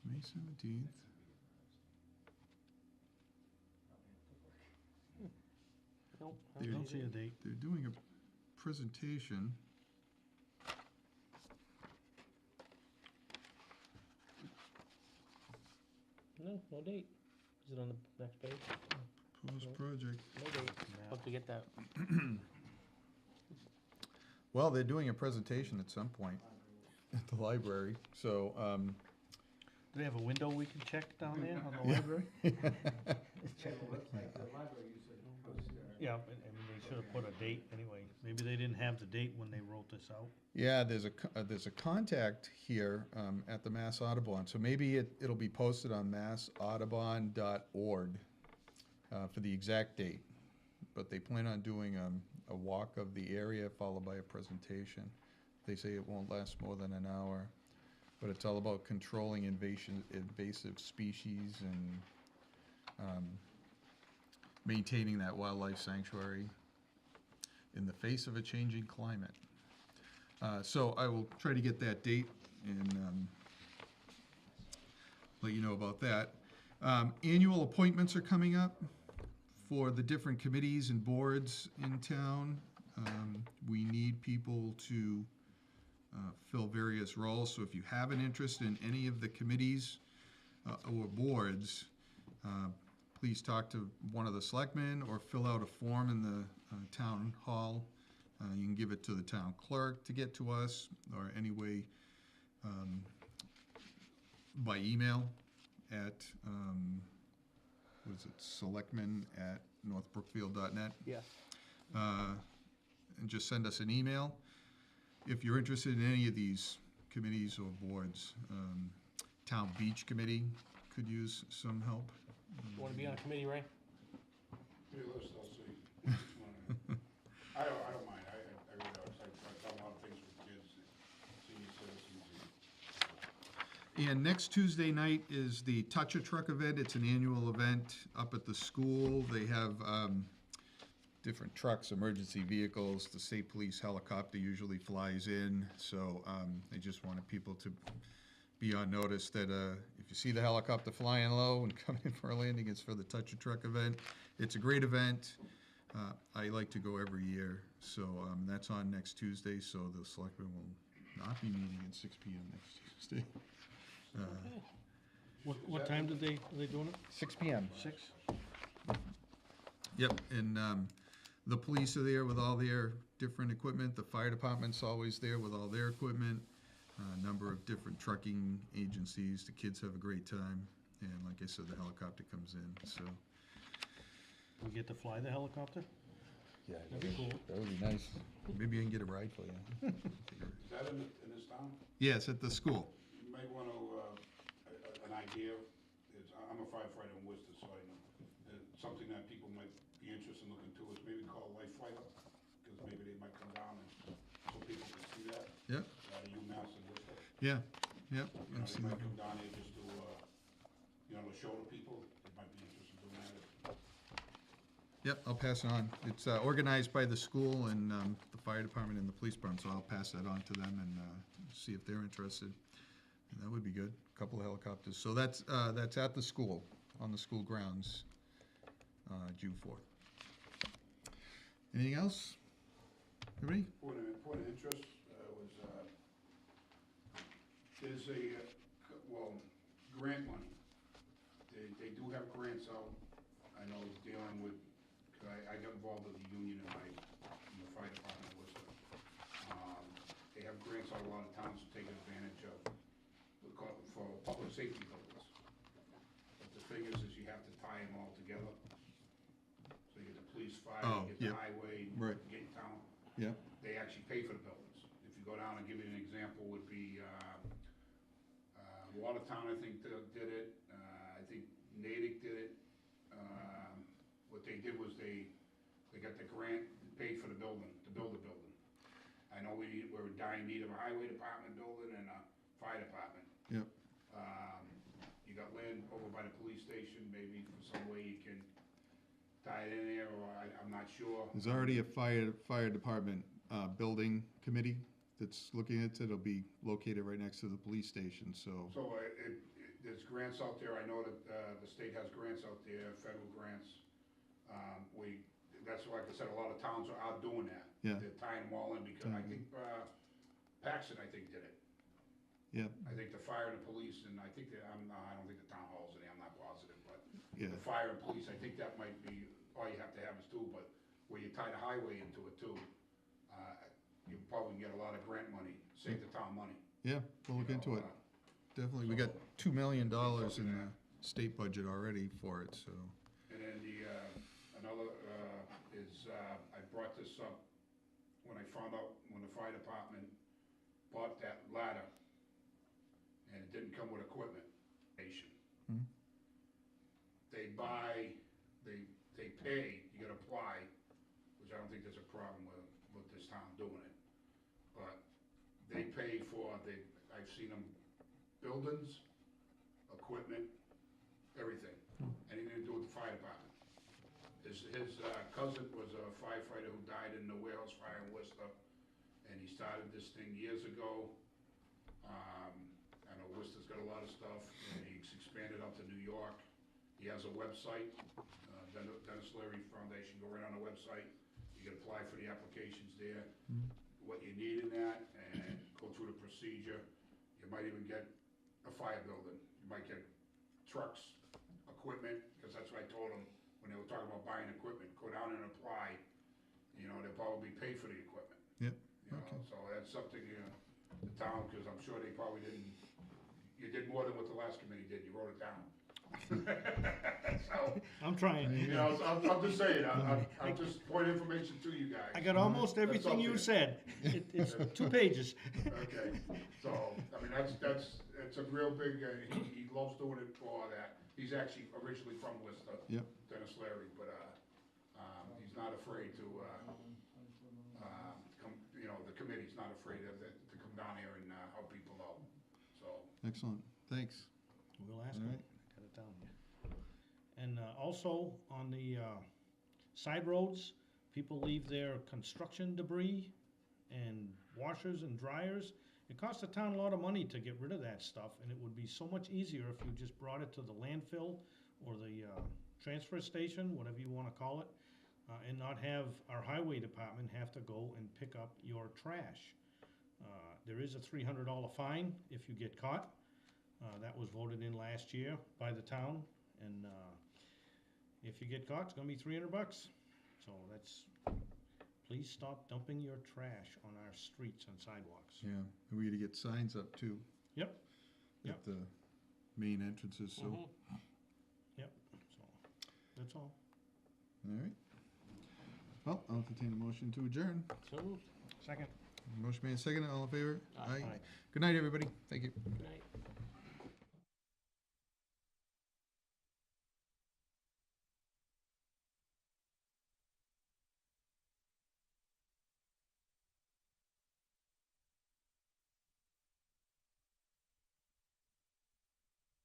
May 17th. Nope. I don't see a date. They're doing a presentation. No date. Is it on the next page? Proposed project. No date. Hope to get that. Well, they're doing a presentation at some point at the library, so, Do they have a window we can check down there on the Yeah. library? Check the website, the library usually posts there. Yeah, I mean, they should have put a date anyway. Maybe they didn't have the date when they wrote this out. yeah, there's a contact here at the Mass Audubon, so maybe it'll be posted on massaudubon.org for the exact date. But they plan on doing a walk of the area followed by a presentation. They say it won't last more than an hour, but it's all about controlling invasive species and maintaining that wildlife sanctuary in the face of a changing climate. So I will try to get that date and let you know about that. Annual appointments are coming up for the different committees and boards in town. We need people to fill various roles, so if you have an interest in any of the committees or boards, please talk to one of the selectmen or fill out a form in the town hall. You can give it to the town clerk to get to us, or any way by email at, what is it, selectmen@northbrookfield.net. Yes. and just send us an email. If you're interested in any of these committees or boards, Town Beach Committee could use some help. You wanna be on a committee, Ray? Give me a list, I'll see. I don't mind, I really don't, I've done a lot of things with kids, senior citizens. And next Tuesday night is the Touch a Truck event. It's an annual event up at the school. They have different trucks, emergency vehicles. The state police helicopter usually flies in. So they just wanted people to be on notice that if you see the helicopter flying low and coming in for a landing, it's for the Touch a Truck event. It's a great event. I like to go every year. So that's on next Tuesday. So the selectmen will not be meeting at 6 p.m. next Tuesday. What time are they doing it? 6 p.m. 6? Yep, and the police are there with all their different equipment. The fire department's always there with all their equipment. A number of different trucking agencies. The kids have a great time. And like I said, the helicopter comes in, so. We get to fly the helicopter? Yeah, That'd be cool. that would be nice. Maybe I can get a ride for you. Is that in this town? Yeah, it's at the school. You might want to, an idea, is, I'm a firefighter in Worcester, so I know, something that people might be interested in looking to is maybe call Life Flight up, because maybe they might come down and, so people can see that. Yep, UMass and Worcester. yeah, yep. You know, I've they seen might that. come down here just to, to show the people, they might be interested in doing that. Yep, I'll pass it on. It's organized by the school and the fire department and the police department, so I'll pass that on to them and see if they're interested. And that would be good, a couple of helicopters. So that's at the school, on the school grounds, June 4th. Anything else? Everybody? Point of interest was, there's grant money. They do have grants out. I know dealing with, cause I got involved with the union in the fire department of Worcester. They have grants out, a lot of towns are taking advantage of, for public safety buildings. But the thing is you have to tie them all together. So you get the police, fire, you get the highway, Right. you get town. Yeah. They actually pay for the buildings. If you go down and give you an example would be, Watertown, I think, did it. I think Natick did it. What they did was they got the grant, paid for the building, to build the building. I know we're in dire need of a highway department building and a fire department. Yep. You got land over by the police station, maybe for some way you can tie it in there, or I'm not sure. There's already a fire department building committee that's looking at it. It'll be located right next to the police station, so. So there's grants out there. I know that the state has grants out there, federal grants. That's like I said, a lot of towns are out doing that. Yeah. They're tying them all in because I think Paxton, I think, did it. Yeah. I think the fire and the police, and I think that, I don't think the town hall's in there, I'm not positive, but Yeah. the fire and police, I think that might be, all you have to have is two, but where you tie the highway into it too, you probably can get a lot of grant money, save the town money. Yeah, we'll look You into know, it. Definitely. We got $2 million in the state budget already for it, so. And then another is, I brought this up when I found out when the fire department bought that ladder, and it didn't come with equipment. Hmm. They pay, you gotta apply, which I don't think there's a problem with this town doing it. But they pay for, I've seen them, buildings, equipment, everything, anything to do with the fire department. His cousin was a firefighter who died in the warehouse fire in Worcester, and he started this thing years ago. I know Worcester's got a lot of stuff, and he's expanded up to New York. He has a website, Dennis Leary Foundation, go right on the website. You can apply for the applications there, what you need in that, and go through the procedure. You might even get a fire building. You might get trucks, equipment, because that's what I told them when they were talking about buying equipment. Go down and apply, they'll probably pay for the equipment. Yep. Okay. So that's something, the town, because I'm sure they probably didn't, you did more than what the last committee did, you wrote it down. So, I'm trying. you know, so I'm just saying, I'm just pointing information to you guys. I got almost everything you said. It's 2 pages. Okay, so, I mean, it's a real big, he loves doing it for that. He's actually originally from Worcester. Yep. Dennis Larry, but, he's not afraid to, come, you know, the committee's not afraid of it, to come down here and, help people out, so. Excellent, thanks. We'll ask All him. right. Got it down here. And also, on the side roads, people leave their construction debris and washers and dryers. It costs the town a lot of money to get rid of that stuff, and it would be so much easier if you just brought it to the landfill or the transfer station, whatever you wanna call it, and not have our highway department have to go and pick up your trash. There is a $300 fine if you get caught. That was voted in last year by the town, and if you get caught, it's gonna be $300. So please stop dumping your trash on our streets and sidewalks. Yeah, and we gotta get signs up too. Yep. At the main entrances, so, all Yep, so, that's all. right. Well, I'll entertain a motion to adjourn. So moved. Second. Motion made second, all in favor? Aye. Aye. Good night, everybody. Thank you. Good night.